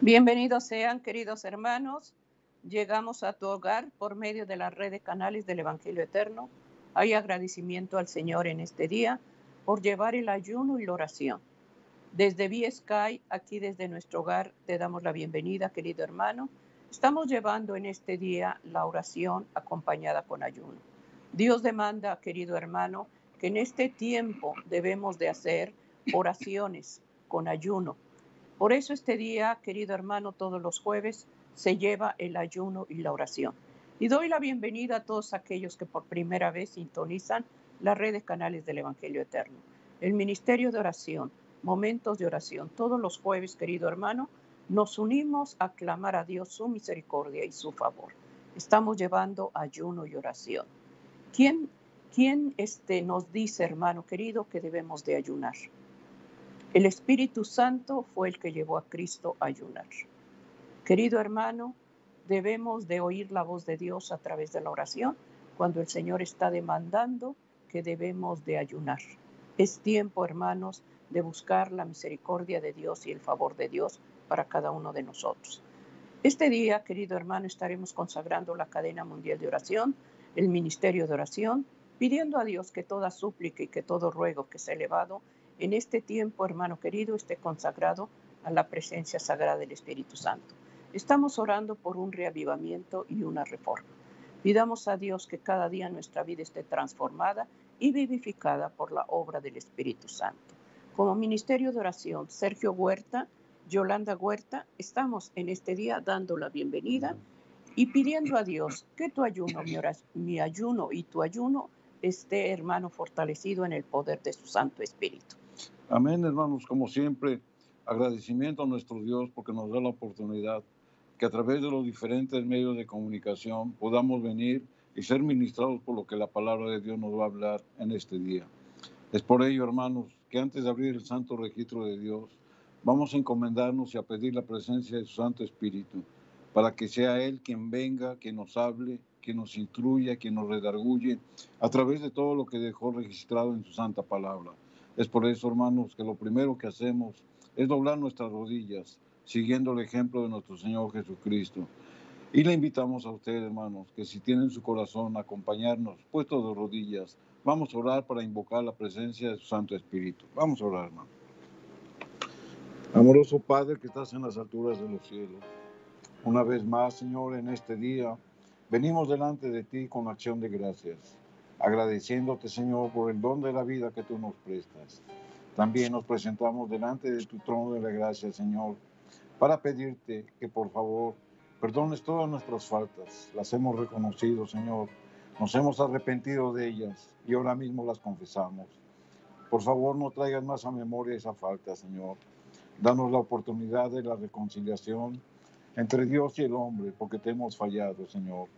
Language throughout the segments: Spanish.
Bienvenidos sean, queridos hermanos. Llegamos a tu hogar por medio de la red de canales del Evangelio Eterno. Hay agradecimiento al Señor en este día por llevar el ayuno y la oración. Desde Sky, aquí desde nuestro hogar, te damos la bienvenida, querido hermano. Estamos llevando en este día la oración acompañada con ayuno. Dios demanda, querido hermano, que en este tiempo debemos de hacer oraciones con ayuno. Por eso este día, querido hermano, todos los jueves se lleva el ayuno y la oración. Y doy la bienvenida a todos aquellos que por primera vez sintonizan las redes canales del Evangelio Eterno. El Ministerio de Oración, momentos de oración. Todos los jueves, querido hermano, nos unimos a clamar a Dios su misericordia y su favor. Estamos llevando ayuno y oración. ¿Quién nos dice, hermano querido, que debemos de ayunar? El Espíritu Santo fue el que llevó a Cristo a ayunar. Querido hermano, debemos de oír la voz de Dios a través de la oración cuando el Señor está demandando que debemos de ayunar. Es tiempo, hermanos, de buscar la misericordia de Dios y el favor de Dios para cada uno de nosotros. Este día, querido hermano, estaremos consagrando la cadena mundial de oración, el ministerio de oración, pidiendo a Dios que toda súplica y que todo ruego que sea elevado en este tiempo, hermano querido, esté consagrado a la presencia sagrada del Espíritu Santo. Estamos orando por un reavivamiento y una reforma. Pidamos a Dios que cada día nuestra vida esté transformada y vivificada por la obra del Espíritu Santo. Como ministerio de oración, Sergio Huerta, Yolanda Huerta, estamos en este día dando la bienvenida y pidiendo a Dios que tu ayuno, mi ayuno y tu ayuno esté, hermano, fortalecido en el poder de su Santo Espíritu. Amén, hermanos, como siempre, agradecimiento a nuestro Dios porque nos da la oportunidad que a través de los diferentes medios de comunicación podamos venir y ser ministrados por lo que la palabra de Dios nos va a hablar en este día. Es por ello, hermanos, que antes de abrir el santo registro de Dios, vamos a encomendarnos y a pedir la presencia de su Santo Espíritu, para que sea Él quien venga, quien nos hable, quien nos instruya, quien nos redarguye, a través de todo lo que dejó registrado en su santa palabra. Es por eso, hermanos, que lo primero que hacemos es doblar nuestras rodillas, siguiendo el ejemplo de nuestro Señor Jesucristo. Y le invitamos a ustedes, hermanos, que si tienen su corazón, acompañarnos, puestos de rodillas. Vamos a orar para invocar la presencia de su Santo Espíritu. Vamos a orar, hermano. Amoroso Padre que estás en las alturas de los cielos, una vez más, Señor, en este día, venimos delante de ti con acción de gracias, agradeciéndote, Señor, por el don de la vida que tú nos prestas. También nos presentamos delante de tu trono de la gracia, Señor, para pedirte que, por favor, perdones todas nuestras faltas. Las hemos reconocido, Señor, nos hemos arrepentido de ellas y ahora mismo las confesamos. Por favor, no traigas más a memoria esa falta, Señor. Danos la oportunidad de la reconciliación entre Dios y el hombre, porque te hemos fallado, Señor.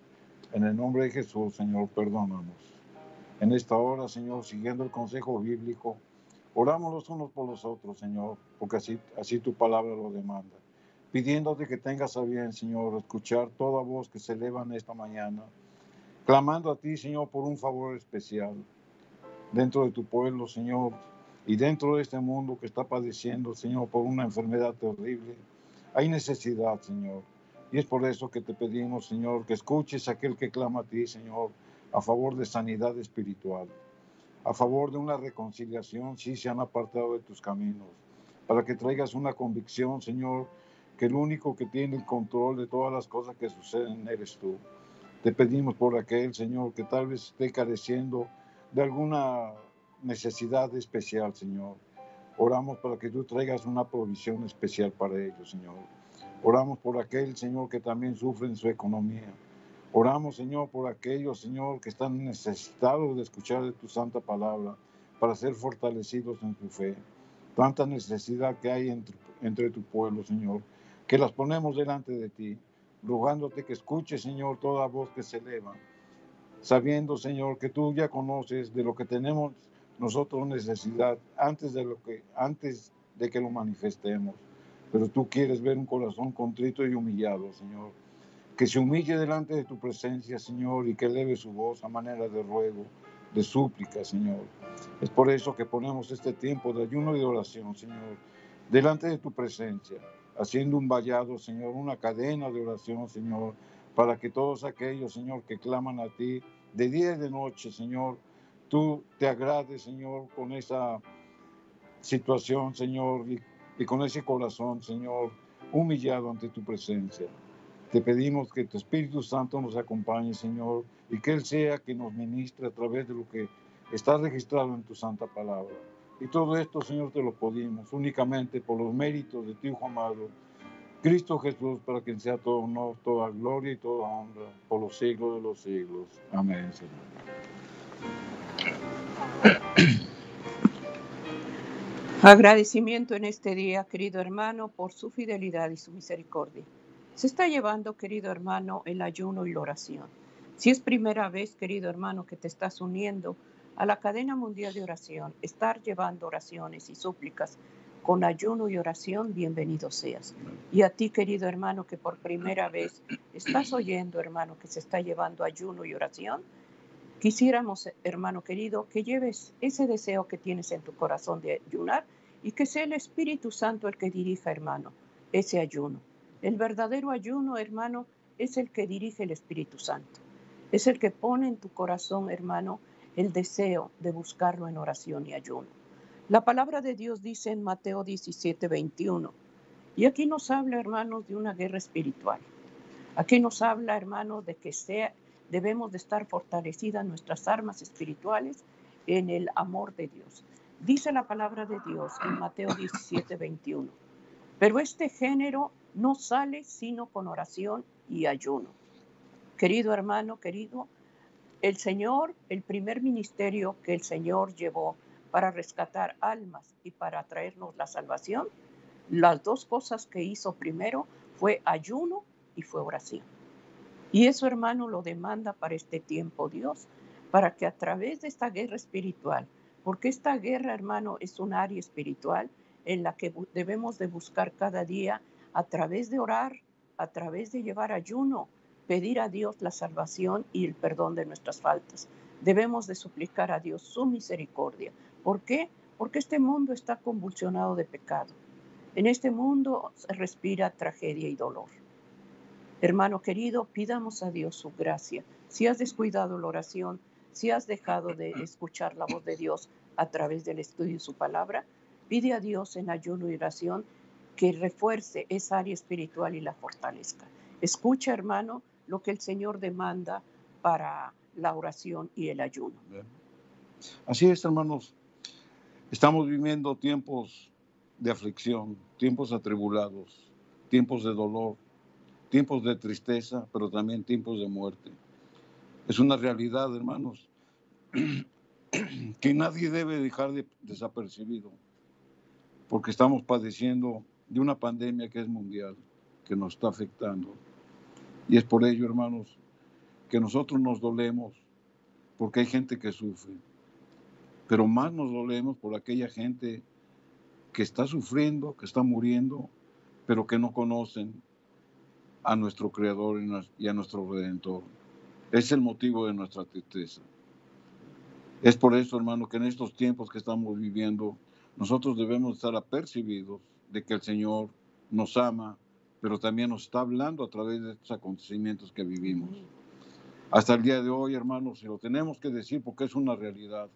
En el nombre de Jesús, Señor, perdónanos. En esta hora, Señor, siguiendo el consejo bíblico, oramos los unos por los otros, Señor, porque así tu palabra lo demanda. Pidiéndote que tengas a bien, Señor, escuchar toda voz que se eleva en esta mañana, clamando a ti, Señor, por un favor especial dentro de tu pueblo, Señor, y dentro de este mundo que está padeciendo, Señor, por una enfermedad terrible. Hay necesidad, Señor, y es por eso que te pedimos, Señor, que escuches a aquel que clama a ti, Señor, a favor de sanidad espiritual, a favor de una reconciliación si se han apartado de tus caminos, para que traigas una convicción, Señor, que el único que tiene el control de todas las cosas que suceden eres tú. Te pedimos por aquel, Señor, que tal vez esté careciendo de alguna necesidad especial, Señor. Oramos para que tú traigas una provisión especial para ellos, Señor. Oramos por aquel, Señor, que también sufre en su economía. Oramos, Señor, por aquellos, Señor, que están necesitados de escuchar de tu santa palabra para ser fortalecidos en su fe. Tanta necesidad que hay entre tu pueblo, Señor, que las ponemos delante de ti, rogándote que escuches, Señor, toda voz que se eleva, sabiendo, Señor, que tú ya conoces de lo que tenemos nosotros necesidad antes de que lo manifestemos. Pero tú quieres ver un corazón contrito y humillado, Señor, que se humille delante de tu presencia, Señor, y que eleve su voz a manera de ruego, de súplica, Señor. Es por eso que ponemos este tiempo de ayuno y de oración, Señor, delante de tu presencia, haciendo un vallado, Señor, una cadena de oración, Señor, para que todos aquellos, Señor, que claman a ti de día y de noche, Señor, tú te agrades, Señor, con esa situación, Señor, y con ese corazón, Señor, humillado ante tu presencia. Te pedimos que tu Espíritu Santo nos acompañe, Señor, y que Él sea que nos ministre a través de lo que está registrado en tu santa palabra. Y todo esto, Señor, te lo pedimos únicamente por los méritos de tu Hijo amado, Cristo Jesús, para quien sea todo honor, toda gloria y toda honra, por los siglos de los siglos. Amén, Señor. Agradecimiento en este día, querido hermano, por su fidelidad y su misericordia. Se está llevando, querido hermano, el ayuno y la oración. Si es primera vez, querido hermano, que te estás uniendo a la cadena mundial de oración, estar llevando oraciones y súplicas con ayuno y oración, bienvenido seas. Y a ti, querido hermano, que por primera vez estás oyendo, hermano, que se está llevando ayuno y oración, quisiéramos, hermano querido, que lleves ese deseo que tienes en tu corazón de ayunar y que sea el Espíritu Santo el que dirija, hermano, ese ayuno. El verdadero ayuno, hermano, es el que dirige el Espíritu Santo. Es el que pone en tu corazón, hermano, el deseo de buscarlo en oración y ayuno. La palabra de Dios dice en Mateo 17:21, y aquí nos habla, hermanos, de una guerra espiritual. Aquí nos habla, hermanos, de que debemos de estar fortalecidas nuestras armas espirituales en el amor de Dios. Dice la palabra de Dios en Mateo 17:21, pero este género no sale sino con oración y ayuno. Querido hermano, querido, el Señor, el primer ministerio que el Señor llevó para rescatar almas y para traernos la salvación, las dos cosas que hizo primero fue ayuno y fue oración. Y eso, hermano, lo demanda para este tiempo Dios, para que a través de esta guerra espiritual, porque esta guerra, hermano, es un área espiritual en la que debemos de buscar cada día a través de orar, a través de llevar ayuno, pedir a Dios la salvación y el perdón de nuestras faltas. Debemos de suplicar a Dios su misericordia. ¿Por qué? Porque este mundo está convulsionado de pecado. En este mundo se respira tragedia y dolor. Hermano querido, pidamos a Dios su gracia. Si has descuidado la oración, si has dejado de escuchar la voz de Dios a través del estudio de su palabra, pide a Dios en ayuno y oración que refuerce esa área espiritual y la fortalezca. Escucha, hermano, lo que el Señor demanda para la oración y el ayuno. Así es, hermanos. Estamos viviendo tiempos de aflicción, tiempos atribulados, tiempos de dolor, tiempos de tristeza, pero también tiempos de muerte. Es una realidad, hermanos, que nadie debe dejar desapercibido, porque estamos padeciendo de una pandemia que es mundial, que nos está afectando. Y es por ello, hermanos, que nosotros nos dolemos, porque hay gente que sufre, pero más nos dolemos por aquella gente que está sufriendo, que está muriendo, pero que no conocen a nuestro Creador y a nuestro Redentor. Es el motivo de nuestra tristeza. Es por eso, hermano, que en estos tiempos que estamos viviendo, nosotros debemos estar apercibidos de que el Señor nos ama, pero también nos está hablando a través de estos acontecimientos que vivimos. Hasta el día de hoy, hermanos, y lo tenemos que decir porque es una realidad.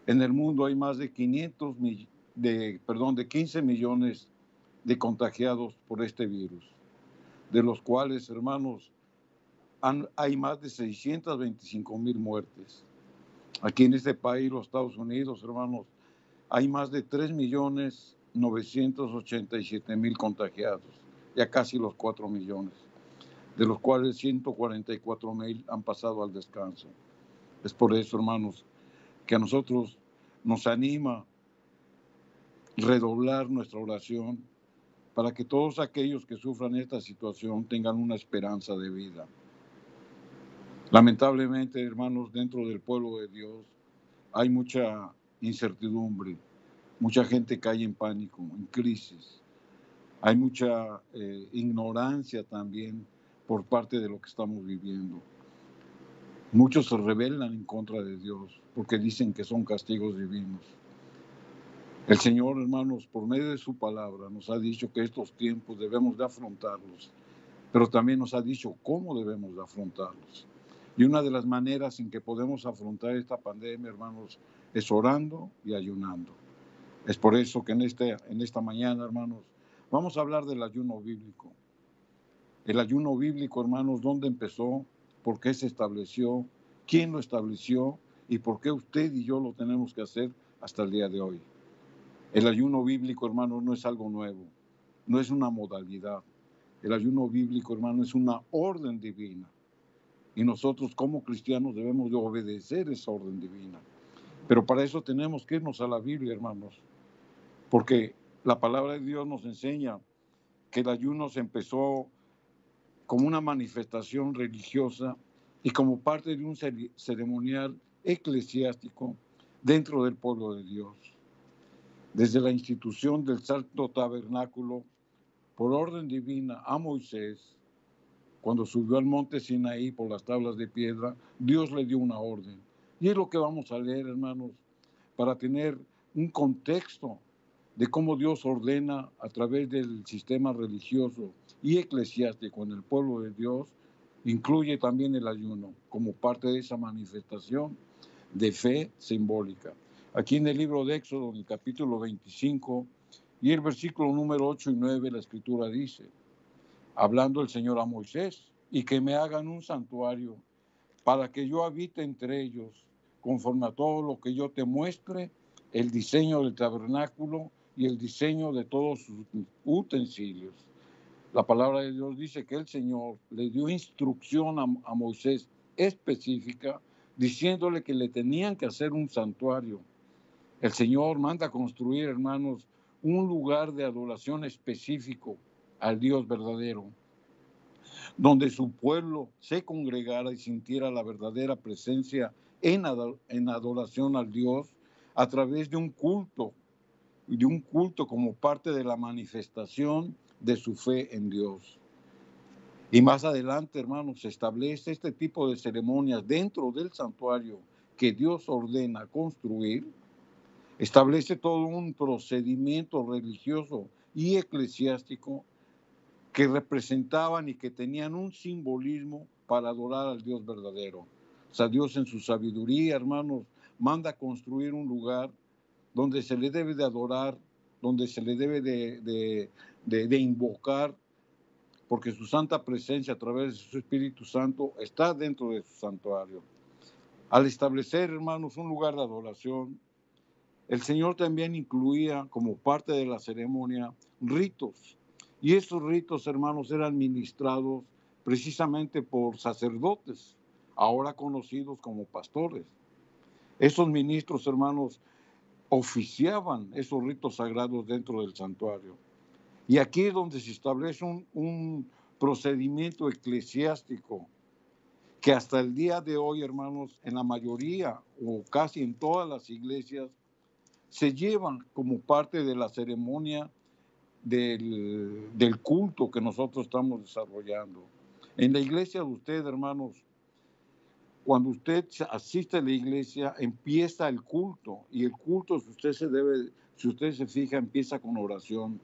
En el mundo hay más de 15 millones de contagiados por este virus, de los cuales, hermanos, hay más de 625,000 muertes. Aquí en este país, los Estados Unidos, hermanos, hay más de 3,987,000 contagiados, ya casi los 4 millones, de los cuales 144,000 han pasado al descanso. Es por eso, hermanos, que a nosotros nos anima redoblar nuestra oración para que todos aquellos que sufran esta situación tengan una esperanza de vida. Lamentablemente, hermanos, dentro del pueblo de Dios hay mucha incertidumbre, mucha gente cae en pánico, en crisis. Hay mucha ignorancia también por parte de lo que estamos viviendo. Muchos se rebelan en contra de Dios porque dicen que son castigos divinos. El Señor, hermanos, por medio de su palabra, nos ha dicho que estos tiempos debemos de afrontarlos, pero también nos ha dicho cómo debemos de afrontarlos. Y una de las maneras en que podemos afrontar esta pandemia, hermanos, es orando y ayunando. Es por eso que en esta mañana, hermanos, vamos a hablar del ayuno bíblico. El ayuno bíblico, hermanos, ¿dónde empezó? ¿Por qué se estableció? ¿Quién lo estableció? ¿Y por qué usted y yo lo tenemos que hacer hasta el día de hoy? El ayuno bíblico, hermanos, no es algo nuevo, no es una modalidad. El ayuno bíblico, hermano, es una orden divina. Y nosotros como cristianos debemos de obedecer esa orden divina. Pero para eso tenemos que irnos a la Biblia, hermanos. Porque la palabra de Dios nos enseña que el ayuno se empezó como una manifestación religiosa y como parte de un ceremonial eclesiástico dentro del pueblo de Dios. Desde la institución del Santo Tabernáculo, por orden divina a Moisés, cuando subió al monte Sinaí por las tablas de piedra, Dios le dio una orden. Y es lo que vamos a leer, hermanos, para tener un contexto de cómo Dios ordena a través del sistema religioso y eclesiástico en el pueblo de Dios, incluye también el ayuno como parte de esa manifestación de fe simbólica. Aquí en el libro de Éxodo, en el capítulo 25, y el versículo número 8 y 9, la escritura dice, hablando el Señor a Moisés, y que me hagan un santuario para que yo habite entre ellos, conforme a todo lo que yo te muestre, el diseño del tabernáculo y el diseño de todos sus utensilios. La palabra de Dios dice que el Señor le dio instrucción a Moisés específica, diciéndole que le tenían que hacer un santuario. El Señor manda construir, hermanos, un lugar de adoración específico al Dios verdadero, donde su pueblo se congregara y sintiera la verdadera presencia en adoración al Dios a través de un culto como parte de la manifestación de su fe en Dios. Y más adelante, hermanos, se establece este tipo de ceremonias dentro del santuario que Dios ordena construir. Establece todo un procedimiento religioso y eclesiástico que representaban y que tenían un simbolismo para adorar al Dios verdadero. O sea, Dios en su sabiduría, hermanos, manda construir un lugar donde se le debe de adorar, donde se le debe de invocar, porque su santa presencia a través de su Espíritu Santo está dentro de su santuario. Al establecer, hermanos, un lugar de adoración, el Señor también incluía como parte de la ceremonia ritos. Y esos ritos, hermanos, eran ministrados precisamente por sacerdotes, ahora conocidos como pastores. Esos ministros, hermanos, oficiaban esos ritos sagrados dentro del santuario. Y aquí es donde se establece un procedimiento eclesiástico que hasta el día de hoy, hermanos, en la mayoría o casi en todas las iglesias, se llevan como parte de la ceremonia del culto que nosotros estamos desarrollando. En la iglesia de usted, hermanos, cuando usted asiste a la iglesia, empieza el culto. Y el culto, si usted se fija, empieza con oración.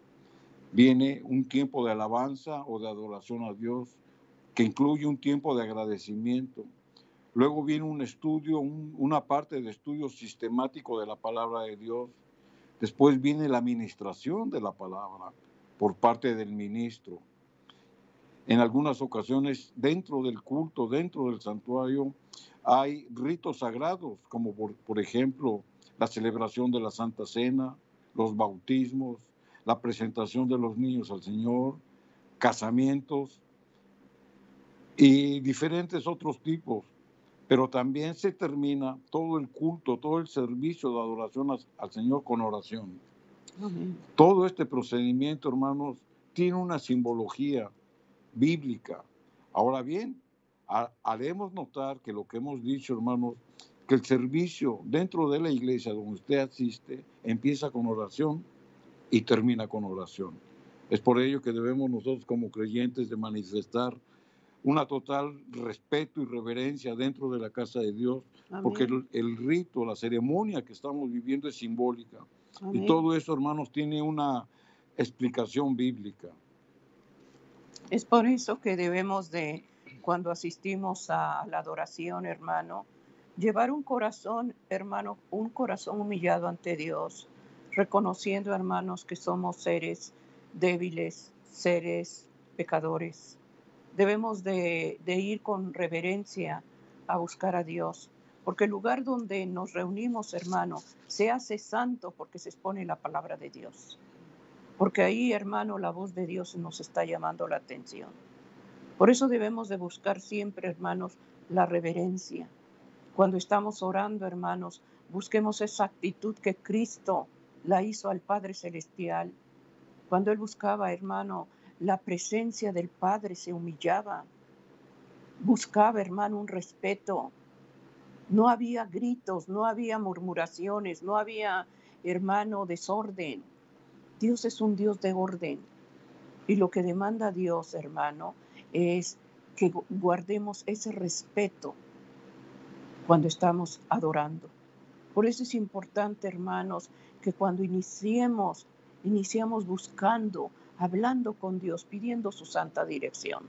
Viene un tiempo de alabanza o de adoración a Dios, que incluye un tiempo de agradecimiento. Luego viene un estudio, una parte de estudio sistemático de la palabra de Dios. Después viene la administración de la palabra por parte del ministro. En algunas ocasiones, dentro del culto, dentro del santuario, hay ritos sagrados, como por ejemplo la celebración de la Santa Cena, los bautismos, la presentación de los niños al Señor, casamientos y diferentes otros tipos. Pero también se termina todo el culto, todo el servicio de adoración al Señor con oración. Amén. Todo este procedimiento, hermanos, tiene una simbología bíblica. Ahora bien, haremos notar que lo que hemos dicho, hermanos, que el servicio dentro de la iglesia donde usted asiste empieza con oración y termina con oración. Es por ello que debemos nosotros como creyentes de manifestar una total respeto y reverencia dentro de la casa de Dios, Amén. porque el rito, la ceremonia que estamos viviendo es simbólica. Y Amén. todo eso, hermanos, tiene una explicación bíblica. Es por eso que debemos de, cuando asistimos a la adoración, hermano, llevar un corazón, hermano, un corazón humillado ante Dios, reconociendo, hermanos, que somos seres débiles, seres pecadores. Debemos de ir con reverencia a buscar a Dios, porque el lugar donde nos reunimos, hermano, se hace santo porque se expone la palabra de Dios. Porque ahí, hermano, la voz de Dios nos está llamando la atención. Por eso debemos de buscar siempre, hermanos, la reverencia. Cuando estamos orando, hermanos, busquemos esa actitud que Cristo la hizo al Padre Celestial. Cuando Él buscaba, hermano, la presencia del Padre, se humillaba. Buscaba, hermano, un respeto. No había gritos, no había murmuraciones, no había, hermano, desorden. Dios es un Dios de orden. Y lo que demanda Dios, hermano, es que guardemos ese respeto cuando estamos adorando. Por eso es importante, hermanos, que cuando iniciamos buscando, hablando con Dios, pidiendo su santa dirección.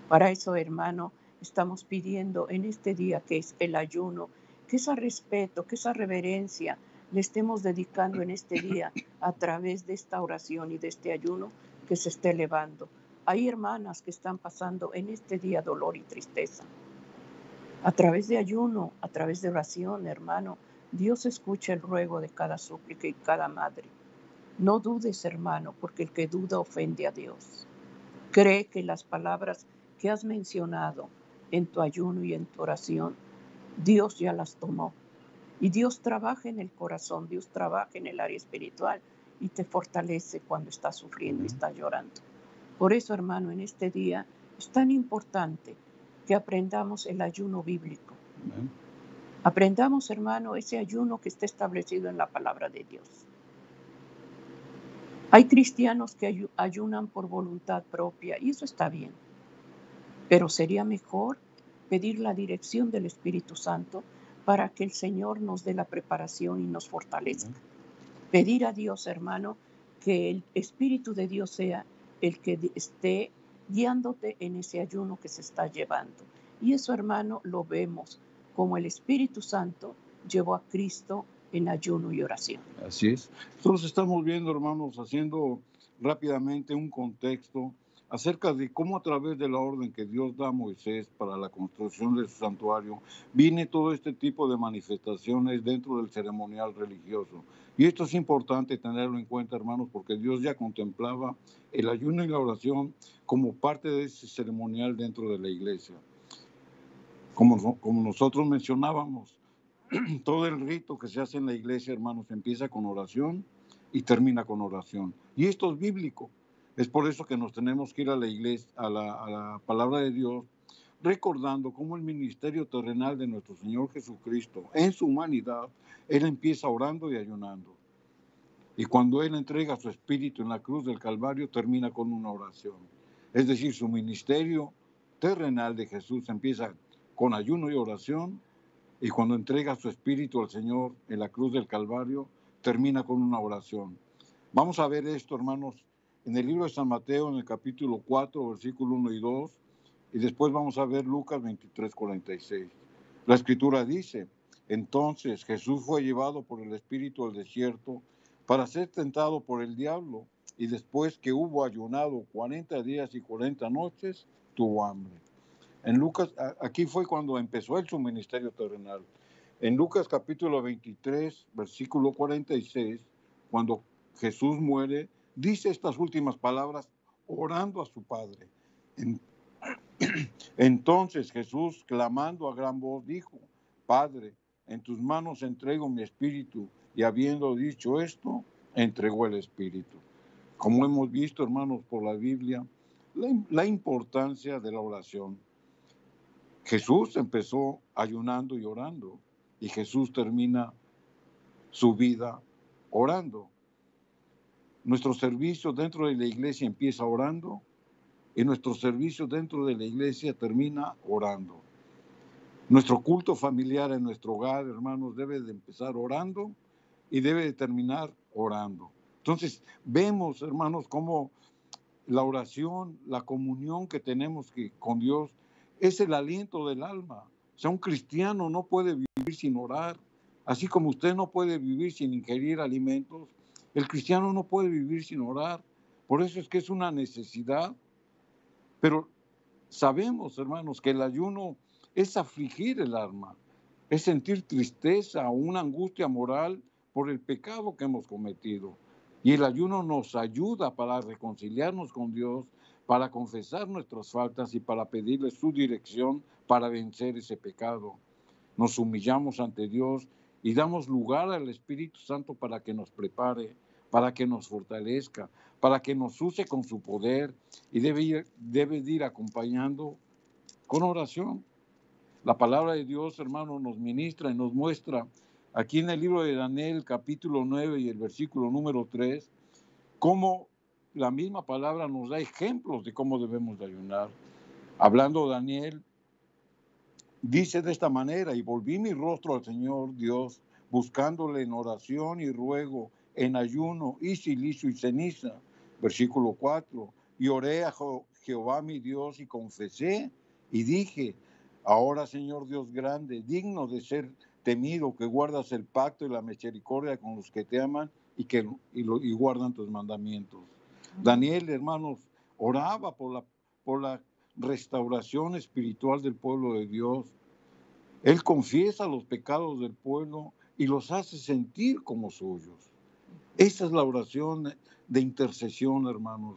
Para eso, hermano, estamos pidiendo en este día que es el ayuno, que ese respeto, que esa reverencia le estemos dedicando en este día a través de esta oración y de este ayuno que se esté elevando. Hay hermanas que están pasando en este día dolor y tristeza. A través de ayuno, a través de oración, hermano, Dios escucha el ruego de cada súplica y cada madre. No dudes, hermano, porque el que duda ofende a Dios. Cree que las palabras que has mencionado en tu ayuno y en tu oración, Dios ya las tomó. Y Dios trabaja en el corazón, Dios trabaja en el área espiritual y te fortalece cuando estás sufriendo y estás llorando. Por eso, hermano, en este día es tan importante que aprendamos el ayuno bíblico. Aprendamos, hermano, ese ayuno que está establecido en la palabra de Dios. Hay cristianos que ayunan por voluntad propia y eso está bien. Pero sería mejor pedir la dirección del Espíritu Santo para que el Señor nos dé la preparación y nos fortalezca. Pedir a Dios, hermano, que el Espíritu de Dios sea el que esté guiándote en ese ayuno que se está llevando. Y eso, hermano, lo vemos como el Espíritu Santo llevó a Cristo en ayuno y oración. Así es. Entonces estamos viendo, hermanos, haciendo rápidamente un contexto acerca de cómo a través de la orden que Dios da a Moisés para la construcción de su santuario, viene todo este tipo de manifestaciones dentro del ceremonial religioso. Y esto es importante tenerlo en cuenta, hermanos, porque Dios ya contemplaba el ayuno y la oración como parte de ese ceremonial dentro de la iglesia. Como nosotros mencionábamos, todo el rito que se hace en la iglesia, hermanos, empieza con oración y termina con oración. Y esto es bíblico. Es por eso que nos tenemos que ir a la iglesia, a la palabra de Dios, recordando cómo el ministerio terrenal de nuestro Señor Jesucristo, en su humanidad, Él empieza orando y ayunando. Y cuando Él entrega su espíritu en la cruz del Calvario, termina con una oración. Es decir, su ministerio terrenal de Jesús empieza con ayuno y oración, y cuando entrega su espíritu al Señor en la cruz del Calvario, termina con una oración. Vamos a ver esto, hermanos, en el libro de San Mateo, en el capítulo 4, versículo 1 y 2, y después vamos a ver Lucas 23, 46. La Escritura dice: entonces Jesús fue llevado por el Espíritu al desierto para ser tentado por el diablo, y después que hubo ayunado 40 días y 40 noches, tuvo hambre. En Lucas, aquí fue cuando empezó su ministerio terrenal. En Lucas capítulo 23, versículo 46, cuando Jesús muere, dice estas últimas palabras orando a su Padre. Entonces Jesús, clamando a gran voz, dijo: Padre, en tus manos entrego mi espíritu. Y habiendo dicho esto, entregó el espíritu. Como hemos visto, hermanos, por la Biblia, la importancia de la oración. Jesús empezó ayunando y orando, y Jesús termina su vida orando. Nuestro servicio dentro de la iglesia empieza orando, y nuestro servicio dentro de la iglesia termina orando. Nuestro culto familiar en nuestro hogar, hermanos, debe de empezar orando y debe de terminar orando. Entonces, vemos, hermanos, cómo la oración, la comunión que tenemos con Dios es el aliento del alma. O sea, un cristiano no puede vivir sin orar. Así como usted no puede vivir sin ingerir alimentos, el cristiano no puede vivir sin orar. Por eso es que es una necesidad. Pero sabemos, hermanos, que el ayuno es afligir el alma, es sentir tristeza o una angustia moral por el pecado que hemos cometido. Y el ayuno nos ayuda para reconciliarnos con Dios, para confesar nuestras faltas y para pedirle su dirección para vencer ese pecado. Nos humillamos ante Dios y damos lugar al Espíritu Santo para que nos prepare, para que nos fortalezca, para que nos use con su poder y debe ir acompañando con oración. La palabra de Dios, hermano, nos ministra y nos muestra aquí en el libro de Daniel, capítulo 9 y el versículo número 3, cómo la misma palabra nos da ejemplos de cómo debemos de ayunar. Hablando Daniel, dice de esta manera: y volví mi rostro al Señor Dios, buscándole en oración y ruego, en ayuno y silicio y ceniza. Versículo 4, y oré a Jehová mi Dios y confesé y dije: ahora, Señor Dios grande, digno de ser temido, que guardas el pacto y la misericordia con los que te aman y guardan tus mandamientos. Daniel, hermanos, oraba por la restauración espiritual del pueblo de Dios. Él confiesa los pecados del pueblo y los hace sentir como suyos. Esa es la oración de intercesión, hermanos.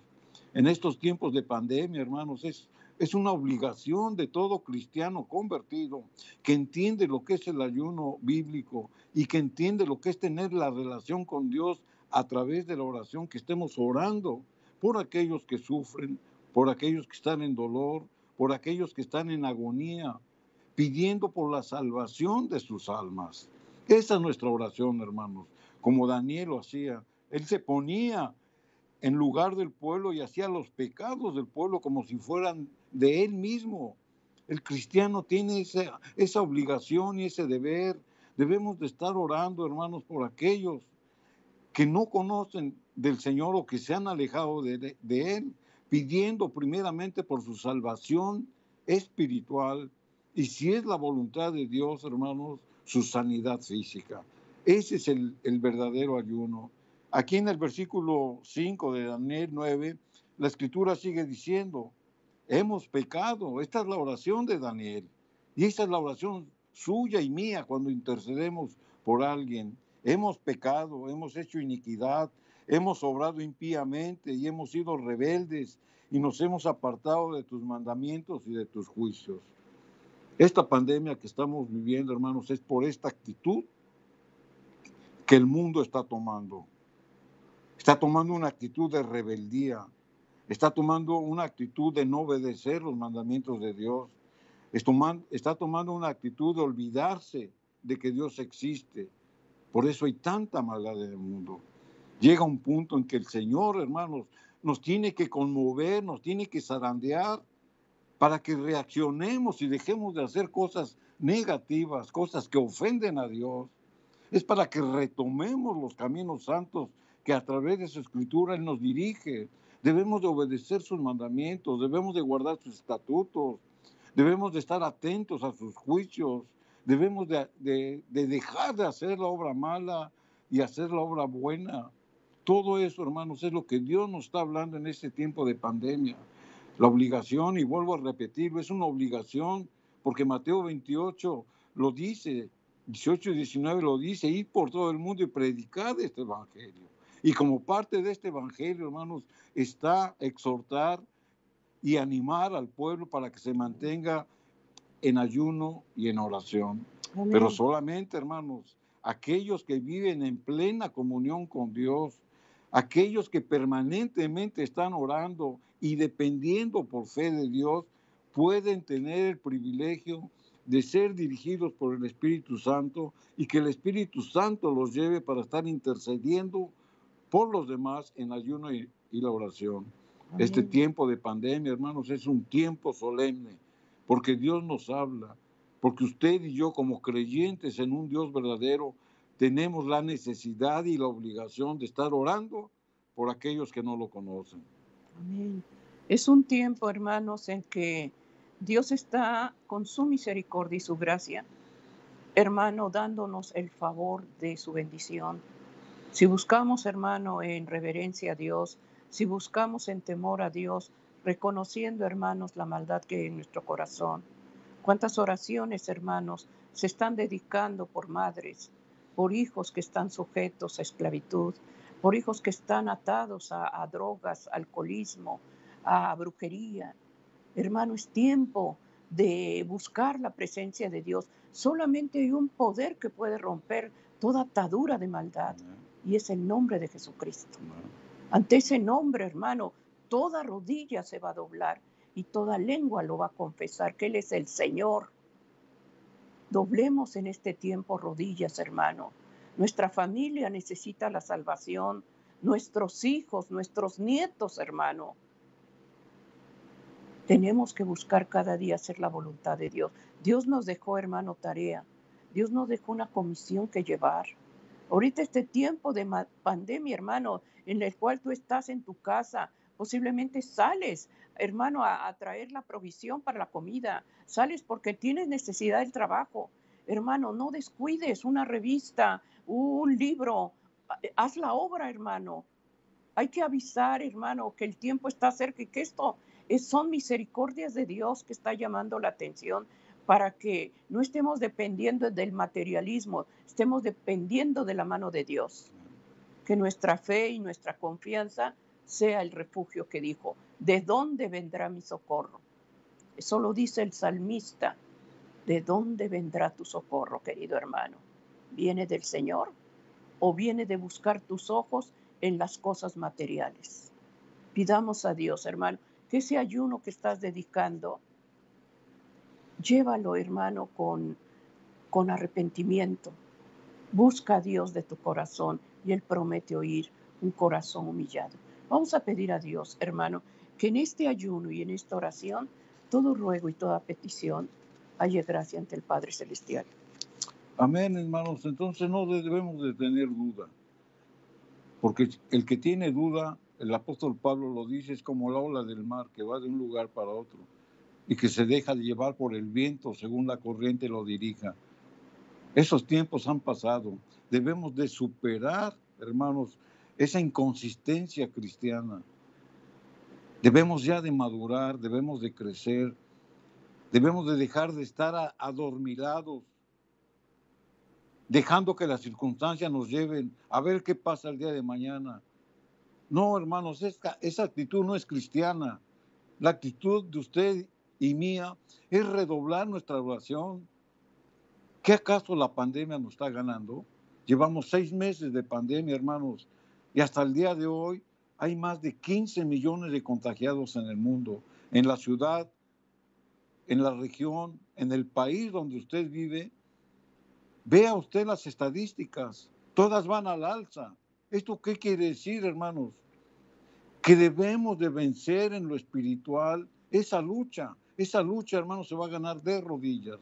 En estos tiempos de pandemia, hermanos, es una obligación de todo cristiano convertido que entiende lo que es el ayuno bíblico y que entiende lo que es tener la relación con Dios a través de la oración, que estemos orando por aquellos que sufren, por aquellos que están en dolor, por aquellos que están en agonía, pidiendo por la salvación de sus almas. Esa es nuestra oración, hermanos. Como Daniel lo hacía, él se ponía en lugar del pueblo y hacía los pecados del pueblo como si fueran de él mismo. El cristiano tiene esa obligación y ese deber. Debemos de estar orando, hermanos, por aquellos que no conocen del Señor o que se han alejado de Él, pidiendo primeramente por su salvación espiritual y, si es la voluntad de Dios, hermanos, su sanidad física. Ese es el verdadero ayuno. Aquí en el versículo 5 de Daniel 9, la Escritura sigue diciendo: hemos pecado. Esta es la oración de Daniel. Y esta es la oración suya y mía cuando intercedemos por alguien. Hemos pecado, hemos hecho iniquidad, hemos obrado impíamente y hemos sido rebeldes y nos hemos apartado de tus mandamientos y de tus juicios. Esta pandemia que estamos viviendo, hermanos, es por esta actitud que el mundo está tomando. Está tomando una actitud de rebeldía, está tomando una actitud de no obedecer los mandamientos de Dios, está tomando una actitud de olvidarse de que Dios existe. Por eso hay tanta maldad en el mundo. Llega un punto en que el Señor, hermanos, nos tiene que conmover, nos tiene que zarandear para que reaccionemos y dejemos de hacer cosas negativas, cosas que ofenden a Dios. Es para que retomemos los caminos santos que a través de su escritura Él nos dirige. Debemos de obedecer sus mandamientos, debemos de guardar sus estatutos, debemos de estar atentos a sus juicios, debemos de dejar de hacer la obra mala y hacer la obra buena. Todo eso, hermanos, es lo que Dios nos está hablando en este tiempo de pandemia. La obligación, y vuelvo a repetirlo, es una obligación, porque Mateo 28 lo dice, 18 y 19 lo dice: id por todo el mundo y predicad este evangelio. Y como parte de este evangelio, hermanos, está exhortar y animar al pueblo para que se mantenga en ayuno y en oración. Amén. Pero solamente, hermanos, aquellos que viven en plena comunión con Dios, aquellos que permanentemente están orando y dependiendo por fe de Dios, pueden tener el privilegio de ser dirigidos por el Espíritu Santo y que el Espíritu Santo los lleve para estar intercediendo por los demás en ayuno y la oración. Amén. Este tiempo de pandemia, hermanos, es un tiempo solemne, porque Dios nos habla, porque usted y yo, como creyentes en un Dios verdadero, tenemos la necesidad y la obligación de estar orando por aquellos que no lo conocen. Amén. Es un tiempo, hermanos, en que Dios está con su misericordia y su gracia, hermano, dándonos el favor de su bendición. Si buscamos, hermano, en reverencia a Dios, si buscamos en temor a Dios, reconociendo, hermanos, la maldad que hay en nuestro corazón. ¿Cuántas oraciones, hermanos, se están dedicando por madres, por hijos que están sujetos a esclavitud, por hijos que están atados a drogas, alcoholismo, a brujería? Hermano, es tiempo de buscar la presencia de Dios. Solamente hay un poder que puede romper toda atadura de maldad, y es el nombre de Jesucristo. Ante ese nombre, hermano, toda rodilla se va a doblar y toda lengua lo va a confesar, que Él es el Señor. Doblemos en este tiempo rodillas, hermano. Nuestra familia necesita la salvación, nuestros hijos, nuestros nietos, hermano. Tenemos que buscar cada día hacer la voluntad de Dios. Dios nos dejó, hermano, tarea. Dios nos dejó una comisión que llevar. Ahorita este tiempo de pandemia, hermano, en el cual tú estás en tu casa, posiblemente sales, hermano, a traer la provisión para la comida. Sales porque tienes necesidad del trabajo. Hermano, no descuides una revista, un libro. Haz la obra, hermano. Hay que avisar, hermano, que el tiempo está cerca y que esto son misericordias de Dios que está llamando la atención para que no estemos dependiendo del materialismo, estemos dependiendo de la mano de Dios. Que nuestra fe y nuestra confianza sea el refugio que dijo, ¿de dónde vendrá mi socorro? Eso lo dice el salmista. ¿De dónde vendrá tu socorro, querido hermano? ¿Viene del Señor o viene de buscar tus ojos en las cosas materiales? Pidamos a Dios, hermano, que ese ayuno que estás dedicando, llévalo, hermano, con arrepentimiento. Busca a Dios de tu corazón y Él promete oír un corazón humillado. Vamos a pedir a Dios, hermano, que en este ayuno y en esta oración, todo ruego y toda petición haya gracia ante el Padre Celestial. Amén, hermanos. Entonces no debemos de tener duda, porque el que tiene duda, el apóstol Pablo lo dice, es como la ola del mar que va de un lugar para otro y que se deja llevar por el viento según la corriente lo dirija. Esos tiempos han pasado. Debemos de superar, hermanos, esa inconsistencia cristiana. Debemos ya de madurar, debemos de crecer, debemos de dejar de estar adormilados, dejando que las circunstancias nos lleven a ver qué pasa el día de mañana. No, hermanos, esa actitud no es cristiana. La actitud de usted y mía es redoblar nuestra oración. ¿Qué acaso la pandemia nos está ganando? Llevamos 6 meses de pandemia, hermanos, y hasta el día de hoy hay más de 15 millones de contagiados en el mundo, en la ciudad, en la región, en el país donde usted vive. Vea usted las estadísticas, todas van al alza. ¿Esto qué quiere decir, hermanos? Que debemos de vencer en lo espiritual esa lucha, hermanos, se va a ganar de rodillas.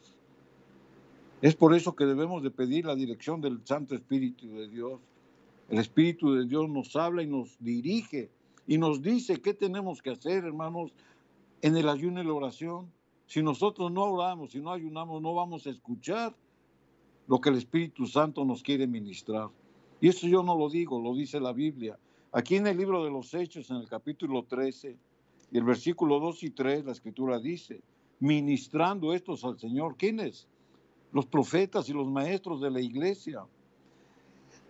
Es por eso que debemos de pedir la dirección del Santo Espíritu de Dios. El Espíritu de Dios nos habla y nos dirige y nos dice qué tenemos que hacer, hermanos, en el ayuno y la oración. Si nosotros no oramos, si no ayunamos, no vamos a escuchar lo que el Espíritu Santo nos quiere ministrar. Y eso yo no lo digo, lo dice la Biblia. Aquí en el libro de los Hechos, en el capítulo 13, y el versículo 2 y 3, la Escritura dice, ministrando estos al Señor. ¿Quiénes? Los profetas y los maestros de la iglesia.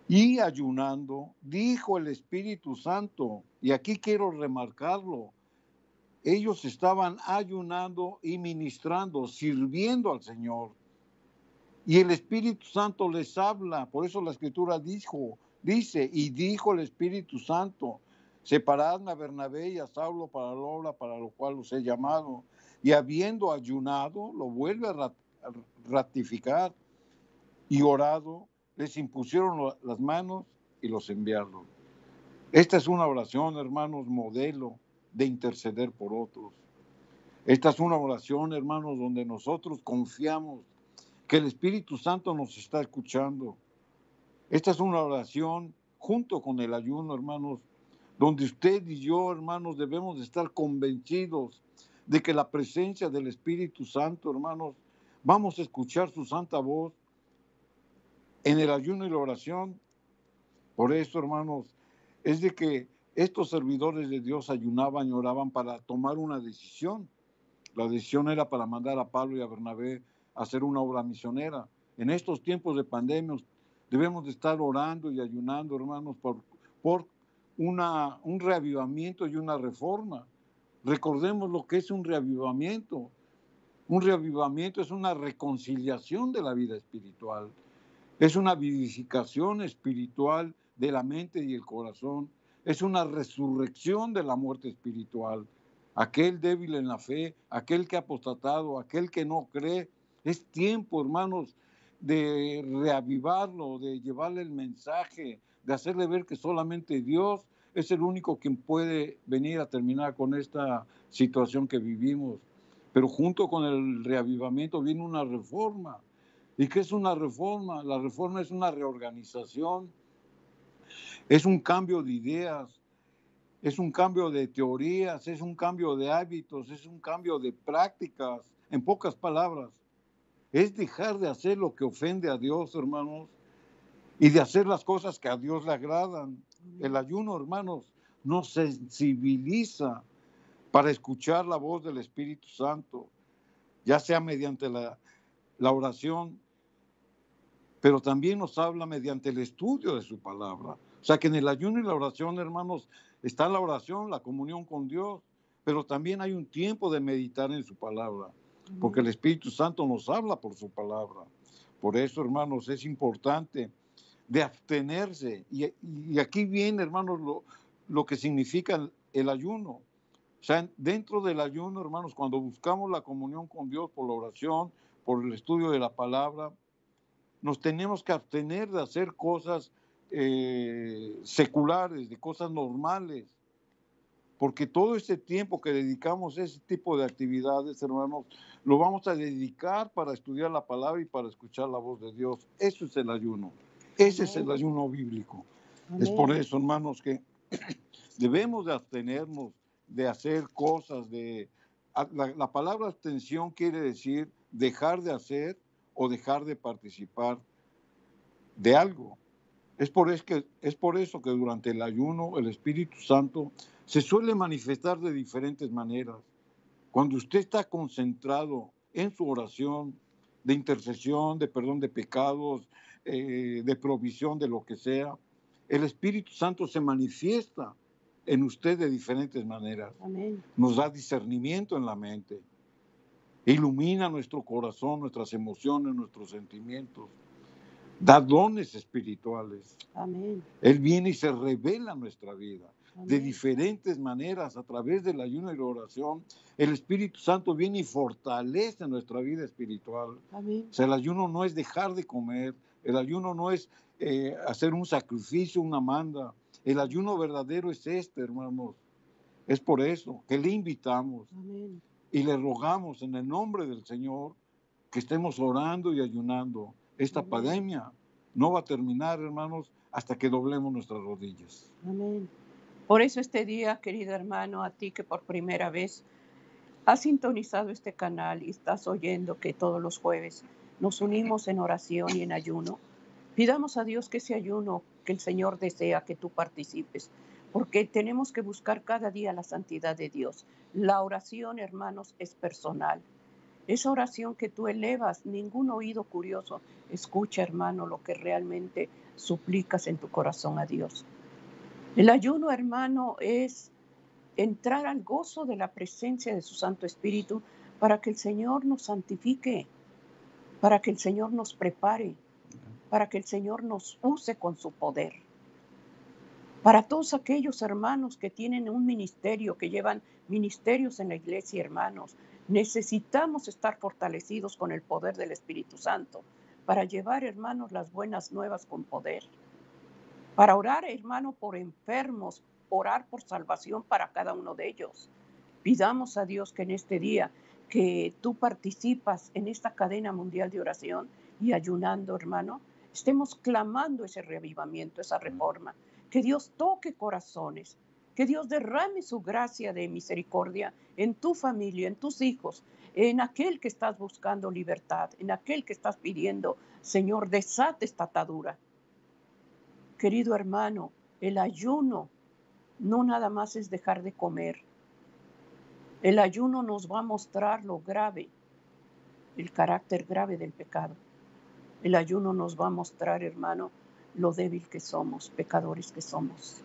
Y ayunando, dijo el Espíritu Santo, y aquí quiero remarcarlo, ellos estaban ayunando y ministrando, sirviendo al Señor. Y el Espíritu Santo les habla, por eso la Escritura dice, y dijo el Espíritu Santo, separadme a Bernabé y a Saulo para la obra para lo cual los he llamado. Y habiendo ayunado, lo vuelve a ratificar, y orado, les impusieron las manos y los enviaron. Esta es una oración, hermanos, modelo de interceder por otros. Esta es una oración, hermanos, donde nosotros confiamos que el Espíritu Santo nos está escuchando. Esta es una oración junto con el ayuno, hermanos, donde usted y yo, hermanos, debemos de estar convencidos de que la presencia del Espíritu Santo, hermanos, vamos a escuchar su santa voz en el ayuno y la oración. Por eso, hermanos, es de que estos servidores de Dios ayunaban y oraban para tomar una decisión. La decisión era para mandar a Pablo y a Bernabé a hacer una obra misionera. En estos tiempos de pandemia debemos de estar orando y ayunando, hermanos, por un reavivamiento y una reforma. Recordemos lo que es un reavivamiento. Un reavivamiento es una reconciliación de la vida espiritual. Es una vivificación espiritual de la mente y el corazón. Es una resurrección de la muerte espiritual. Aquel débil en la fe, aquel que ha apostatado, aquel que no cree. Es tiempo, hermanos, de reavivarlo, de llevarle el mensaje, de hacerle ver que solamente Dios es el único quien puede venir a terminar con esta situación que vivimos. Pero junto con el reavivamiento viene una reforma. ¿Y qué es una reforma? La reforma es una reorganización, es un cambio de ideas, es un cambio de teorías, es un cambio de hábitos, es un cambio de prácticas. En pocas palabras, es dejar de hacer lo que ofende a Dios, hermanos, y de hacer las cosas que a Dios le agradan. El ayuno, hermanos, nos sensibiliza para escuchar la voz del Espíritu Santo, ya sea mediante la oración, pero también nos habla mediante el estudio de su palabra. O sea que en el ayuno y la oración, hermanos, está la oración, la comunión con Dios, pero también hay un tiempo de meditar en su palabra, porque el Espíritu Santo nos habla por su palabra. Por eso, hermanos, es importante de abstenerse. Y aquí viene, hermanos, lo que significa el ayuno. O sea, dentro del ayuno, hermanos, cuando buscamos la comunión con Dios por la oración, por el estudio de la palabra, nos tenemos que abstener de hacer cosas seculares, de cosas normales, porque todo ese tiempo que dedicamos a ese tipo de actividades, hermanos, lo vamos a dedicar para estudiar la palabra y para escuchar la voz de Dios. Eso es el ayuno. Ese es el ayuno bíblico. Amén. Es por eso, hermanos, que debemos de abstenernos de hacer cosas, la palabra abstención quiere decir dejar de hacer o dejar de participar de algo. Es por eso que durante el ayuno el Espíritu Santo se suele manifestar de diferentes maneras. Cuando usted está concentrado en su oración de intercesión, de perdón de pecados, de provisión de lo que sea, el Espíritu Santo se manifiesta en usted de diferentes maneras. Amén. Nos da discernimiento en la mente, ilumina nuestro corazón, nuestras emociones, nuestros sentimientos, da dones espirituales. Amén. Él viene y se revela en nuestra vida. Amén. De diferentes maneras, a través del ayuno y la oración, el Espíritu Santo viene y fortalece nuestra vida espiritual. Amén. O sea, el ayuno no es dejar de comer, el ayuno no es hacer un sacrificio, una manda. El ayuno verdadero es hermanos. Es por eso que le invitamos. Amén. Y le rogamos en el nombre del Señor que estemos orando y ayunando. Esta Amén. Pandemia no va a terminar, hermanos, hasta que doblemos nuestras rodillas. Amén. Por eso este día, querido hermano, a ti que por primera vez has sintonizado este canal y estás oyendo que todos los jueves nos unimos en oración y en ayuno, pidamos a Dios que ese ayuno que el Señor desea que tú participes, porque tenemos que buscar cada día la santidad de Dios. La oración, hermanos, es personal. Esa oración que tú elevas, ningún oído curioso escucha, hermano, lo que realmente suplicas en tu corazón a Dios. El ayuno, hermano, es entrar al gozo de la presencia de su Santo Espíritu para que el Señor nos santifique, para que el Señor nos prepare, para que el Señor nos use con su poder. Para todos aquellos hermanos que tienen un ministerio, que llevan ministerios en la iglesia, hermanos, necesitamos estar fortalecidos con el poder del Espíritu Santo para llevar, hermanos, las buenas nuevas con poder. Para orar, hermano, por enfermos, orar por salvación para cada uno de ellos. Pidamos a Dios que en este día que tú participas en esta cadena mundial de oración y ayunando, hermano, estemos clamando ese revivamiento, esa reforma. Que Dios toque corazones, que Dios derrame su gracia de misericordia en tu familia, en tus hijos, en aquel que estás buscando libertad, en aquel que estás pidiendo, Señor, desate esta atadura. Querido hermano, el ayuno no nada más es dejar de comer. El ayuno nos va a mostrar lo grave, el carácter grave del pecado. El ayuno nos va a mostrar, hermano, lo débil que somos, pecadores que somos.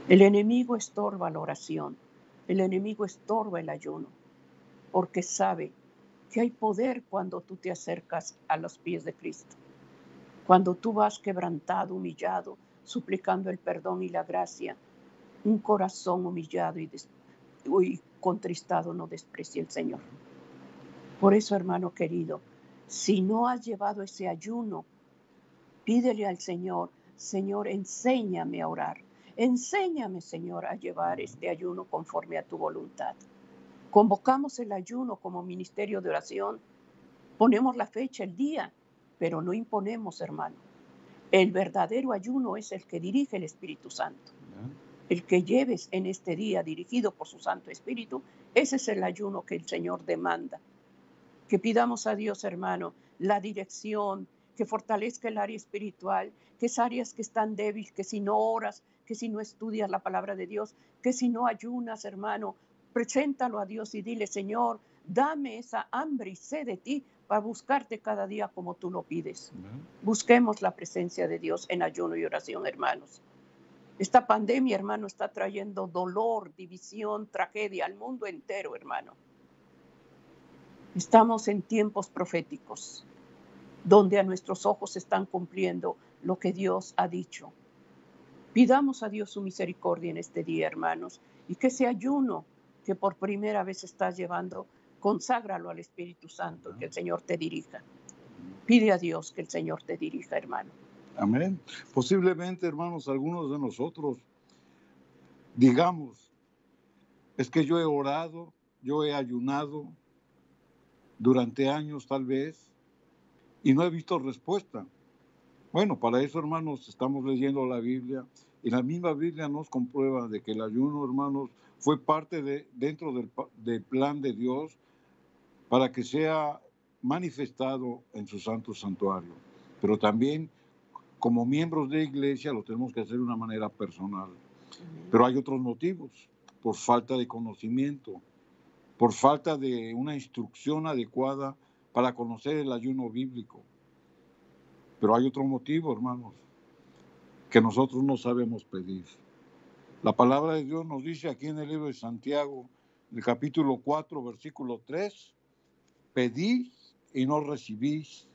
El enemigo estorba la oración, el enemigo estorba el ayuno, porque sabe que hay poder cuando tú te acercas a los pies de Cristo. Cuando tú vas quebrantado, humillado, suplicando el perdón y la gracia, un corazón humillado y contristado no desprecia el Señor. Por eso, hermano querido, si no has llevado ese ayuno, pídele al Señor, Señor, enséñame a orar. Enséñame, Señor, a llevar este ayuno conforme a tu voluntad. Convocamos el ayuno como ministerio de oración. Ponemos la fecha, el día, pero no imponemos, hermano. El verdadero ayuno es el que dirige el Espíritu Santo. El que lleves en este día dirigido por su Santo Espíritu, ese es el ayuno que el Señor demanda. Que pidamos a Dios, hermano, la dirección, que fortalezca el área espiritual, que es áreas que están débiles, que si no oras, que si no estudias la palabra de Dios, que si no ayunas, hermano, preséntalo a Dios y dile, Señor, dame esa hambre y sed de ti para buscarte cada día como tú lo pides. Busquemos la presencia de Dios en ayuno y oración, hermanos. Esta pandemia, hermano, está trayendo dolor, división, tragedia al mundo entero, hermano. Estamos en tiempos proféticos, donde a nuestros ojos se están cumpliendo lo que Dios ha dicho. Pidamos a Dios su misericordia en este día, hermanos, y que ese ayuno que por primera vez estás llevando, conságralo al Espíritu Santo y que el Señor te dirija. Pide a Dios que el Señor te dirija, hermano. Amén. Posiblemente, hermanos, algunos de nosotros digamos, es que yo he orado, yo he ayunado durante años tal vez y no he visto respuesta. Bueno, para eso, hermanos, estamos leyendo la Biblia y la misma Biblia nos comprueba de que el ayuno, hermanos, fue parte dentro del plan de Dios para que sea manifestado en su santo santuario. Pero también, como miembros de iglesia, lo tenemos que hacer de una manera personal. Pero hay otros motivos, por falta de conocimiento, por falta de una instrucción adecuada para conocer el ayuno bíblico. Pero hay otro motivo, hermanos, que nosotros no sabemos pedir. La palabra de Dios nos dice aquí en el libro de Santiago, en el capítulo 4, versículo 3, pedís y no recibís,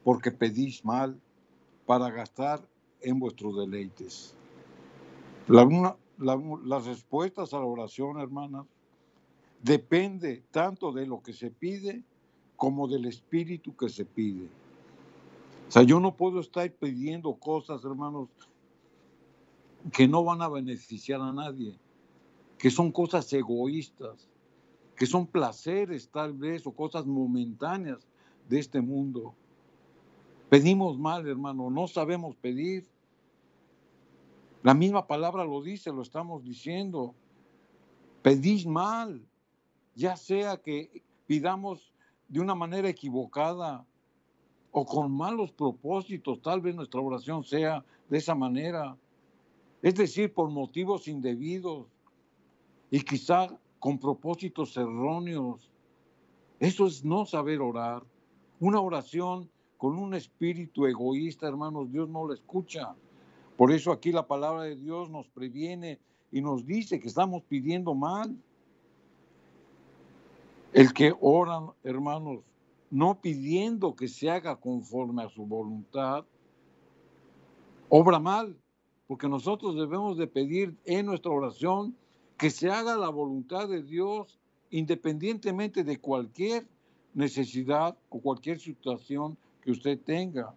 porque pedís mal para gastar en vuestros deleites. Las respuestas a la oración, hermanas, depende tanto de lo que se pide como del espíritu que se pide. O sea, yo no puedo estar pidiendo cosas, hermanos, que no van a beneficiar a nadie, que son cosas egoístas, que son placeres tal vez o cosas momentáneas de este mundo. Pedimos mal, hermano, no sabemos pedir. La misma palabra lo dice, lo estamos diciendo. Pedís mal, ya sea que pidamos de una manera equivocada o con malos propósitos, tal vez nuestra oración sea de esa manera. Es decir, por motivos indebidos y quizá con propósitos erróneos. Eso es no saber orar. Una oración con un espíritu egoísta, hermanos, Dios no la escucha. Por eso aquí la palabra de Dios nos previene y nos dice que estamos pidiendo mal. El que ora, hermanos, no pidiendo que se haga conforme a su voluntad, obra mal, porque nosotros debemos de pedir en nuestra oración que se haga la voluntad de Dios independientemente de cualquier necesidad o cualquier situación que usted tenga.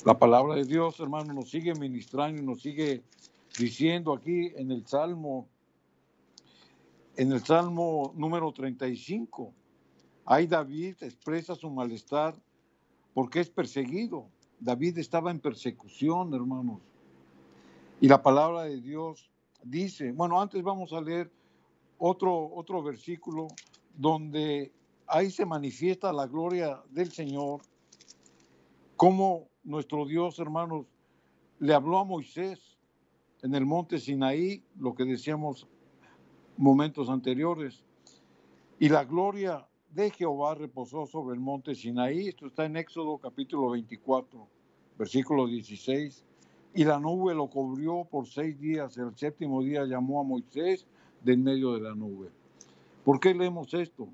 La palabra de Dios, hermano, nos sigue ministrando y nos sigue diciendo aquí en el Salmo número 35. Ahí David expresa su malestar porque es perseguido. David estaba en persecución, hermanos. Y la palabra de Dios dice, bueno, antes vamos a leer otro versículo donde ahí se manifiesta la gloria del Señor, como nuestro Dios, hermanos, le habló a Moisés en el monte Sinaí, lo que decíamos momentos anteriores, y la gloria de Jehová reposó sobre el monte Sinaí. Esto está en Éxodo capítulo 24, versículo 16. Y la nube lo cubrió por 6 días. El séptimo día llamó a Moisés del medio de la nube. ¿Por qué leemos esto?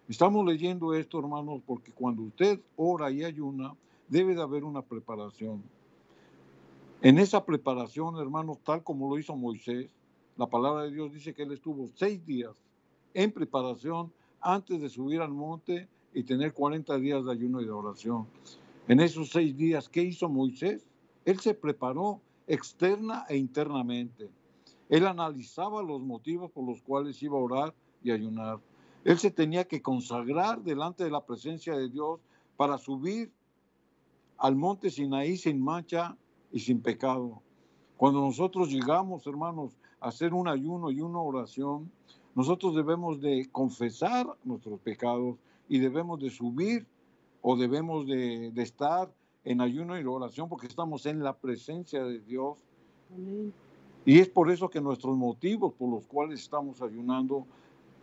Estamos leyendo esto, hermanos, porque cuando usted ora y ayuna, debe de haber una preparación. En esa preparación, hermanos, tal como lo hizo Moisés, la palabra de Dios dice que él estuvo 6 días en preparación antes de subir al monte y tener 40 días de ayuno y de oración. En esos 6 días, ¿qué hizo Moisés? Él se preparó externa e internamente. Él analizaba los motivos por los cuales iba a orar y ayunar. Él se tenía que consagrar delante de la presencia de Dios para subir al monte Sinaí sin mancha y sin pecado. Cuando nosotros llegamos, hermanos, a hacer un ayuno y una oración, nosotros debemos de confesar nuestros pecados y debemos de subir o debemos de estar en ayuno y oración porque estamos en la presencia de Dios. Amén. Y es por eso que nuestros motivos por los cuales estamos ayunando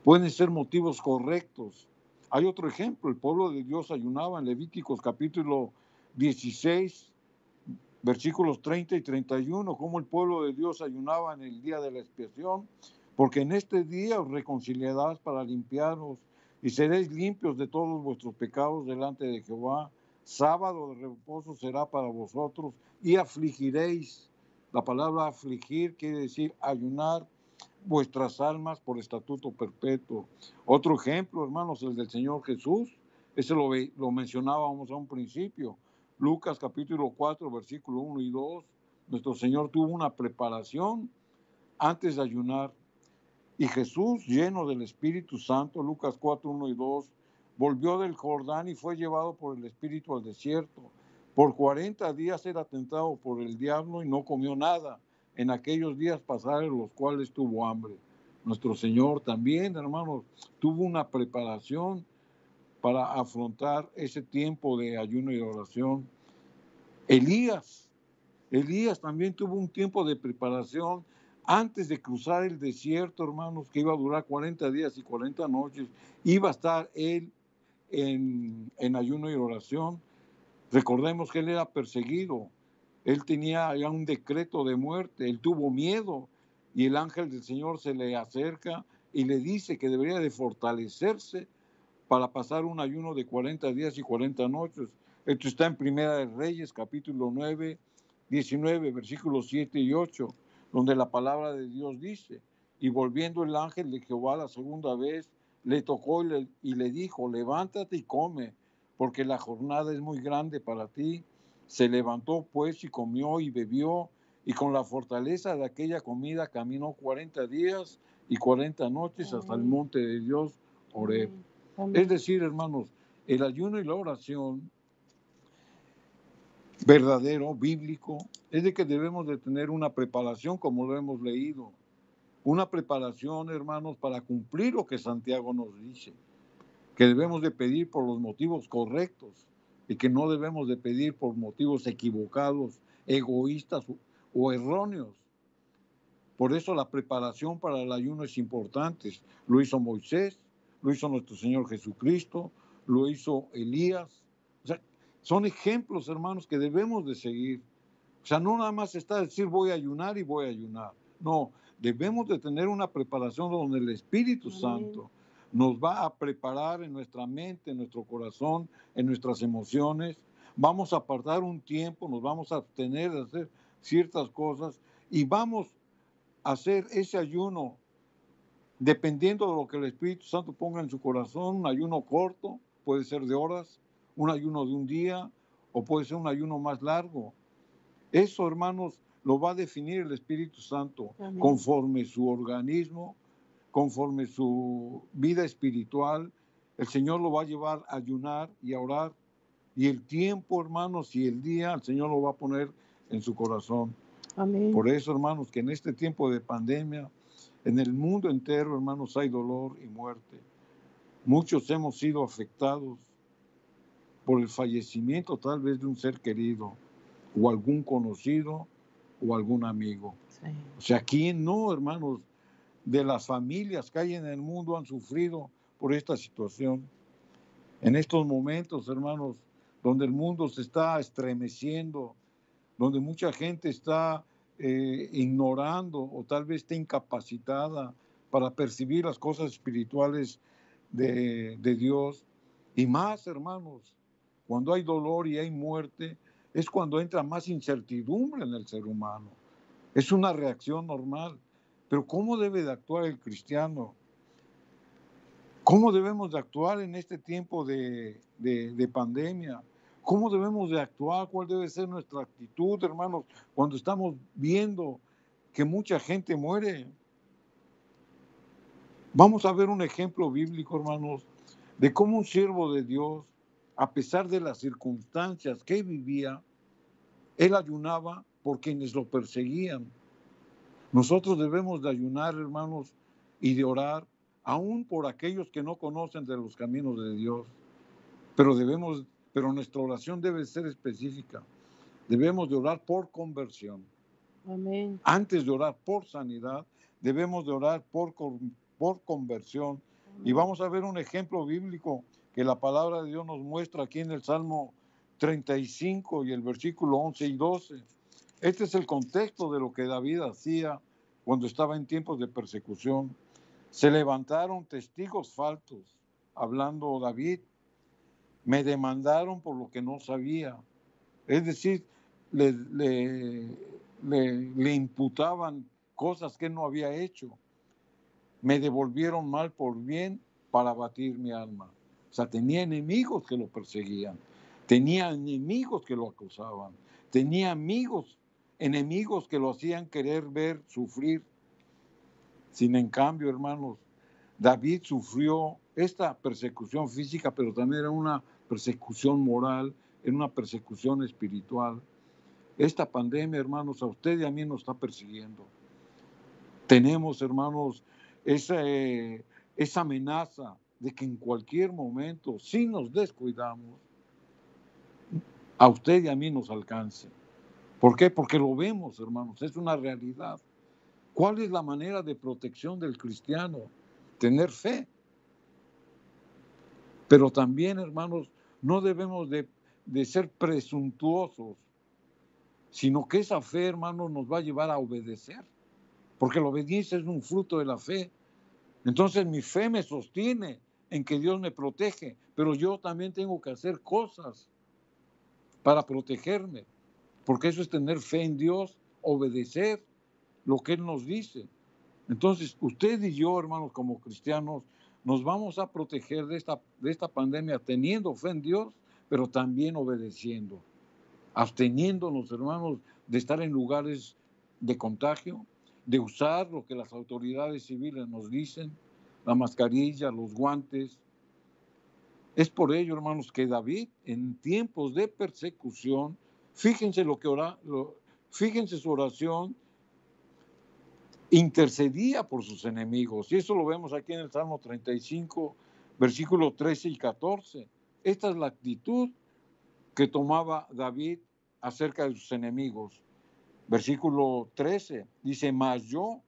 pueden ser motivos correctos. Hay otro ejemplo, el pueblo de Dios ayunaba en Levíticos capítulo 16, versículos 30 y 31, como el pueblo de Dios ayunaba en el día de la expiación, porque en este día os reconciliarás para limpiaros y seréis limpios de todos vuestros pecados delante de Jehová. Sábado de reposo será para vosotros y afligiréis. La palabra afligir quiere decir ayunar vuestras almas por estatuto perpetuo. Otro ejemplo, hermanos, el del Señor Jesús. Ese lo mencionábamos a un principio. Lucas capítulo 4, versículo 1 y 2. Nuestro Señor tuvo una preparación antes de ayunar. Y Jesús, lleno del Espíritu Santo, Lucas 4, 1 y 2, volvió del Jordán y fue llevado por el Espíritu al desierto. Por 40 días era tentado por el diablo y no comió nada. En aquellos días pasaron los cuales tuvo hambre. Nuestro Señor también, hermanos, tuvo una preparación para afrontar ese tiempo de ayuno y de oración. Elías también tuvo un tiempo de preparación antes de cruzar el desierto, hermanos, que iba a durar 40 días y 40 noches. Iba a estar él en ayuno y oración. Recordemos que él era perseguido. Él tenía ya un decreto de muerte. Él tuvo miedo y el ángel del Señor se le acerca y le dice que debería de fortalecerse para pasar un ayuno de 40 días y 40 noches. Esto está en Primera de Reyes, capítulo 9, 19, versículos 7 y 8, donde la palabra de Dios dice, y volviendo el ángel de Jehová la segunda vez, le tocó y le dijo, levántate y come, porque la jornada es muy grande para ti. Se levantó pues y comió y bebió, y con la fortaleza de aquella comida caminó 40 días y 40 noches hasta el monte de Dios, Horeb. Es decir, hermanos, el ayuno y la oración verdadero, bíblico, es de que debemos de tener una preparación, como lo hemos leído. Una preparación, hermanos, para cumplir lo que Santiago nos dice. Que debemos de pedir por los motivos correctos y que no debemos de pedir por motivos equivocados, egoístas o erróneos. Por eso la preparación para el ayuno es importante. Lo hizo Moisés, lo hizo nuestro Señor Jesucristo, lo hizo Elías. O sea, son ejemplos, hermanos, que debemos de seguir. O sea, no nada más está decir voy a ayunar y voy a ayunar. No, debemos de tener una preparación donde el Espíritu Santo nos va a preparar en nuestra mente, en nuestro corazón, en nuestras emociones. Vamos a apartar un tiempo, nos vamos a abstener de hacer ciertas cosas y vamos a hacer ese ayuno dependiendo de lo que el Espíritu Santo ponga en su corazón, un ayuno corto, puede ser de horas, un ayuno de un día o puede ser un ayuno más largo. Eso, hermanos, lo va a definir el Espíritu Santo. Amén. Conforme su organismo, conforme su vida espiritual. El Señor lo va a llevar a ayunar y a orar. y el tiempo, hermanos, y el día, el Señor lo va a poner en su corazón. Amén. Por eso, hermanos, que en este tiempo de pandemia, en el mundo entero, hermanos, hay dolor y muerte. Muchos hemos sido afectados por el fallecimiento tal vez de un ser querido, o algún conocido, o algún amigo. Sí. O sea, ¿quién no, hermanos, de las familias que hay en el mundo han sufrido por esta situación? En estos momentos, hermanos, donde el mundo se está estremeciendo, donde mucha gente está ignorando o tal vez está incapacitada para percibir las cosas espirituales de Dios. Y más, hermanos, cuando hay dolor y hay muerte, es cuando entra más incertidumbre en el ser humano. Es una reacción normal. Pero ¿cómo debe de actuar el cristiano? ¿Cómo debemos de actuar en este tiempo de pandemia? ¿Cómo debemos de actuar? ¿Cuál debe ser nuestra actitud, hermanos, cuando estamos viendo que mucha gente muere? Vamos a ver un ejemplo bíblico, hermanos, de cómo un siervo de Dios, a pesar de las circunstancias que vivía, él ayunaba por quienes lo perseguían. Nosotros debemos de ayunar, hermanos, y de orar, aún por aquellos que no conocen de los caminos de Dios. Pero nuestra oración debe ser específica. Debemos de orar por conversión. Amén. Antes de orar por sanidad, debemos de orar por conversión. Y vamos a ver un ejemplo bíblico que la palabra de Dios nos muestra aquí en el Salmo 35 y el versículo 11 y 12. Este es el contexto de lo que David hacía cuando estaba en tiempos de persecución. Se levantaron testigos falsos, hablando David. Me demandaron por lo que no sabía. Es decir, le imputaban cosas que él no había hecho. Me devolvieron mal por bien para abatir mi alma. O sea, tenía enemigos que lo perseguían. Tenía enemigos que lo acusaban. Tenía enemigos que lo hacían querer ver sufrir. Sin en cambio, hermanos, David sufrió esta persecución física, pero también era una persecución moral, era una persecución espiritual. Esta pandemia, hermanos, a usted y a mí nos está persiguiendo. Tenemos, hermanos, esa amenaza de que en cualquier momento, si nos descuidamos, a usted y a mí nos alcance. ¿Por qué? Porque lo vemos, hermanos, es una realidad. ¿Cuál es la manera de protección del cristiano? Tener fe. Pero también, hermanos, no debemos de ser presuntuosos, sino que esa fe, hermanos, nos va a llevar a obedecer, porque la obediencia es un fruto de la fe. Entonces mi fe me sostiene en que Dios me protege, pero yo también tengo que hacer cosas para protegerme, porque eso es tener fe en Dios, obedecer lo que Él nos dice. Entonces, usted y yo, hermanos, como cristianos, nos vamos a proteger de esta pandemia teniendo fe en Dios, pero también obedeciendo, absteniéndonos, hermanos, de estar en lugares de contagio, de usar lo que las autoridades civiles nos dicen, la mascarilla, los guantes. Es por ello, hermanos, que David, en tiempos de persecución, fíjense fíjense su oración, intercedía por sus enemigos. Y eso lo vemos aquí en el Salmo 35, versículos 13 y 14. Esta es la actitud que tomaba David acerca de sus enemigos. Versículo 13 dice: mas yo,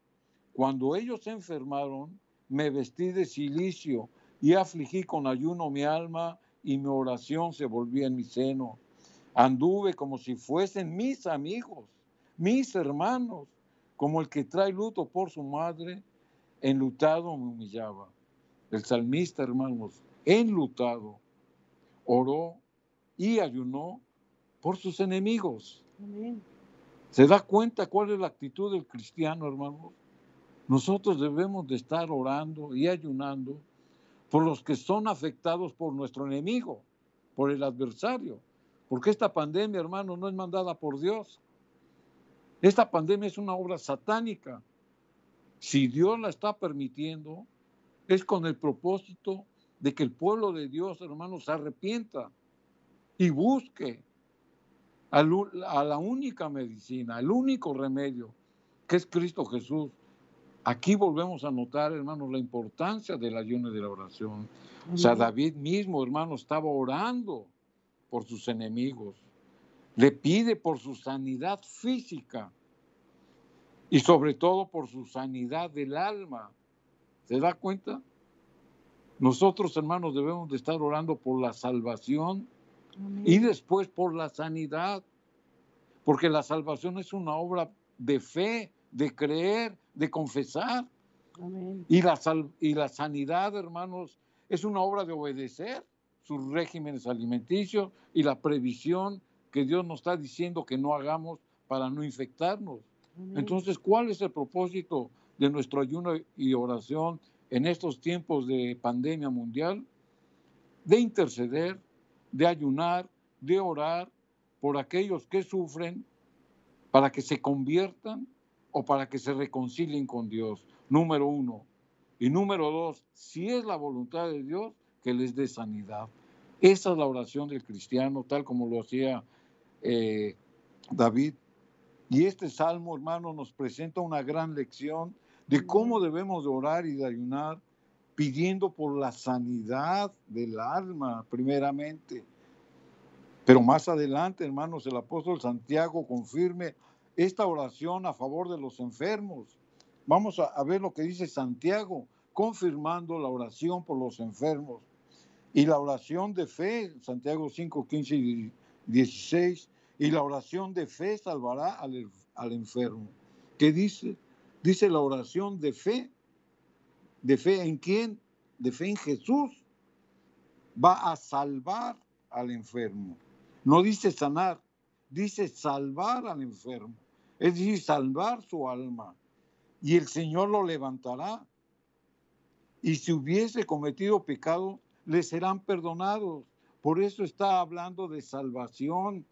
cuando ellos se enfermaron, me vestí de cilicio y afligí con ayuno mi alma, y mi oración se volvía en mi seno. Anduve como si fuesen mis amigos, mis hermanos, como el que trae luto por su madre, enlutado me humillaba. El salmista, hermanos, enlutado, oró y ayunó por sus enemigos. Amén. ¿Se da cuenta cuál es la actitud del cristiano, hermanos? Nosotros debemos de estar orando y ayunando por los que son afectados por nuestro enemigo, por el adversario. Porque esta pandemia, hermanos, no es mandada por Dios. Esta pandemia es una obra satánica. Si Dios la está permitiendo, es con el propósito de que el pueblo de Dios, hermanos, se arrepienta y busque a la única medicina, al único remedio, que es Cristo Jesús. Aquí volvemos a notar, hermanos, la importancia del ayuno y de la oración. O sea, David mismo, hermano, estaba orando por sus enemigos. Le pide por su sanidad física y sobre todo por su sanidad del alma. ¿Se da cuenta? Nosotros, hermanos, debemos de estar orando por la salvación y después por la sanidad, porque la salvación es una obra de fe, de creer, de confesar. Amén. Y la sanidad, hermanos, es una obra de obedecer sus regímenes alimenticios y la previsión que Dios nos está diciendo que no hagamos para no infectarnos. Amén. Entonces, ¿cuál es el propósito de nuestro ayuno y oración en estos tiempos de pandemia mundial? De interceder, de ayunar, de orar por aquellos que sufren, para que se conviertan o para que se reconcilien con Dios, número uno. Y número dos, si es la voluntad de Dios, que les dé sanidad. Esa es la oración del cristiano, tal como lo hacía David. Y este salmo, hermano, nos presenta una gran lección de cómo debemos de orar y de ayunar, pidiendo por la sanidad del alma, primeramente. Pero más adelante, hermanos, el apóstol Santiago confirme esta oración a favor de los enfermos. Vamos a ver lo que dice Santiago, confirmando la oración por los enfermos. Y la oración de fe, Santiago 5, 15 y 16, y la oración de fe salvará al enfermo. ¿Qué dice? Dice la oración de fe. ¿De fe en quién? De fe en Jesús. Va a salvar al enfermo. No dice sanar, dice salvar al enfermo. Es decir, salvar su alma. Y el Señor lo levantará. Y si hubiese cometido pecado, le serán perdonados. Por eso está hablando de salvación.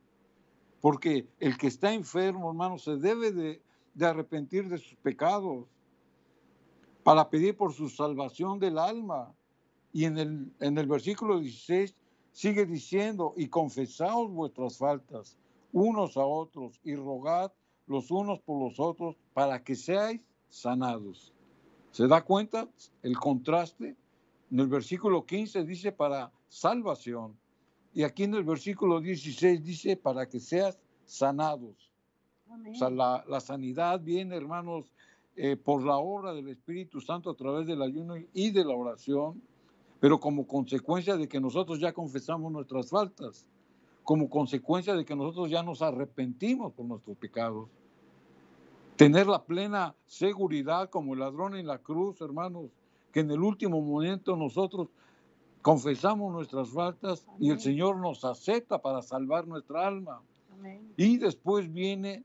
Porque el que está enfermo, hermano, se debe de arrepentir de sus pecados para pedir por su salvación del alma. Y en el versículo 16 sigue diciendo, y confesaos vuestras faltas unos a otros y rogad los unos por los otros para que seáis sanados. ¿Se da cuenta el contraste? En el versículo 15 dice para salvación y aquí en el versículo 16 dice para que seas sanados. Amén. O sea, la sanidad viene, hermanos, por la obra del Espíritu Santo a través del ayuno y de la oración, pero como consecuencia de que nosotros ya confesamos nuestras faltas, como consecuencia de que nosotros ya nos arrepentimos por nuestros pecados. Tener la plena seguridad como el ladrón en la cruz, hermanos, que en el último momento nosotros confesamos nuestras faltas. Amén. Y el Señor nos acepta para salvar nuestra alma. Amén. Y después viene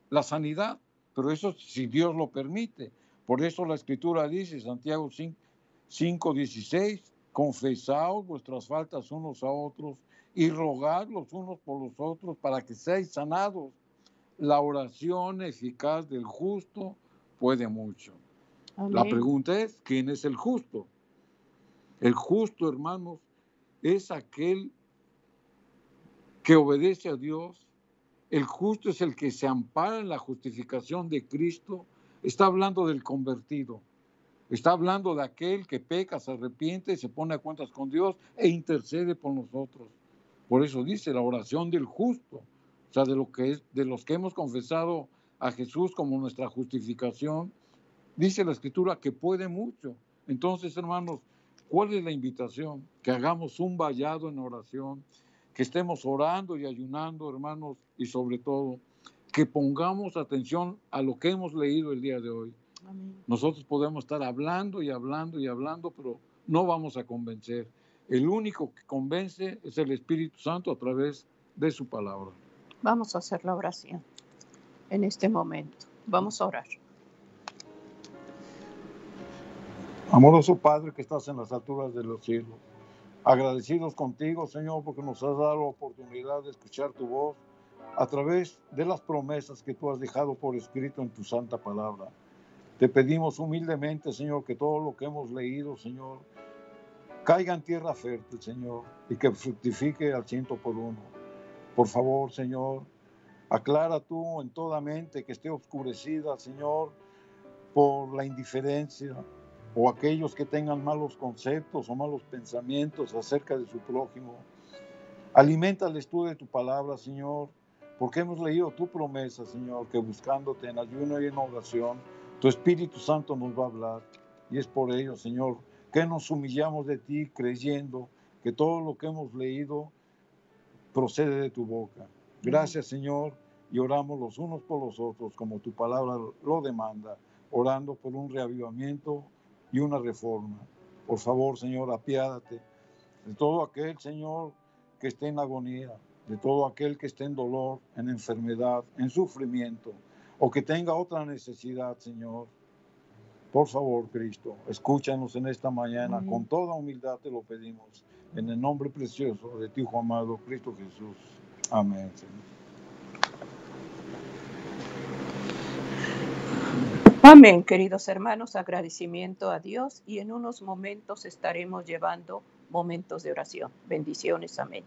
la sanidad, pero eso si Dios lo permite. Por eso la Escritura dice, Santiago 5:16, confesaos vuestras faltas unos a otros y rogad los unos por los otros para que seáis sanados. La oración eficaz del justo puede mucho. Amén. La pregunta es, ¿quién es el justo? El justo, hermanos, es aquel que obedece a Dios. El justo es el que se ampara en la justificación de Cristo. Está hablando del convertido. Está hablando de aquel que peca, se arrepiente, se pone a cuentas con Dios e intercede por nosotros. Por eso dice la oración del justo, o sea, de los que hemos confesado a Jesús como nuestra justificación. Dice la Escritura que puede mucho. Entonces, hermanos, ¿cuál es la invitación? Que hagamos un vallado en oración, que estemos orando y ayunando, hermanos, y sobre todo, que pongamos atención a lo que hemos leído el día de hoy. Amén. Nosotros podemos estar hablando y hablando y hablando, pero no vamos a convencer. El único que convence es el Espíritu Santo a través de su palabra. Vamos a hacer la oración en este momento. Vamos a orar. Amoroso Padre que estás en las alturas de los cielos, agradecidos contigo, Señor, porque nos has dado la oportunidad de escuchar tu voz a través de las promesas que tú has dejado por escrito en tu santa palabra. Te pedimos humildemente, Señor, que todo lo que hemos leído, Señor, caiga en tierra fértil, Señor, y que fructifique al 100 por 1. Por favor, Señor, aclara tú en toda mente que esté oscurecida, Señor, por la indiferencia o aquellos que tengan malos conceptos o malos pensamientos acerca de su prójimo. Aliméntales tú de tu palabra, Señor, porque hemos leído tu promesa, Señor, que buscándote en ayuno y en oración, tu Espíritu Santo nos va a hablar. Y es por ello, Señor, que nos humillamos de ti creyendo que todo lo que hemos leído procede de tu boca. Gracias, Señor, y oramos los unos por los otros, como tu palabra lo demanda, orando por un reavivamiento y una reforma. Por favor, Señor, apiádate de todo aquel, Señor, que esté en agonía, de todo aquel que esté en dolor, en enfermedad, en sufrimiento, o que tenga otra necesidad, Señor. Por favor, Cristo, escúchanos en esta mañana. Con toda humildad te lo pedimos. En el nombre precioso de tu Hijo amado, Cristo Jesús. Amén, Señor. Amén, queridos hermanos, agradecimiento a Dios y en unos momentos estaremos llevando momentos de oración. Bendiciones, amén.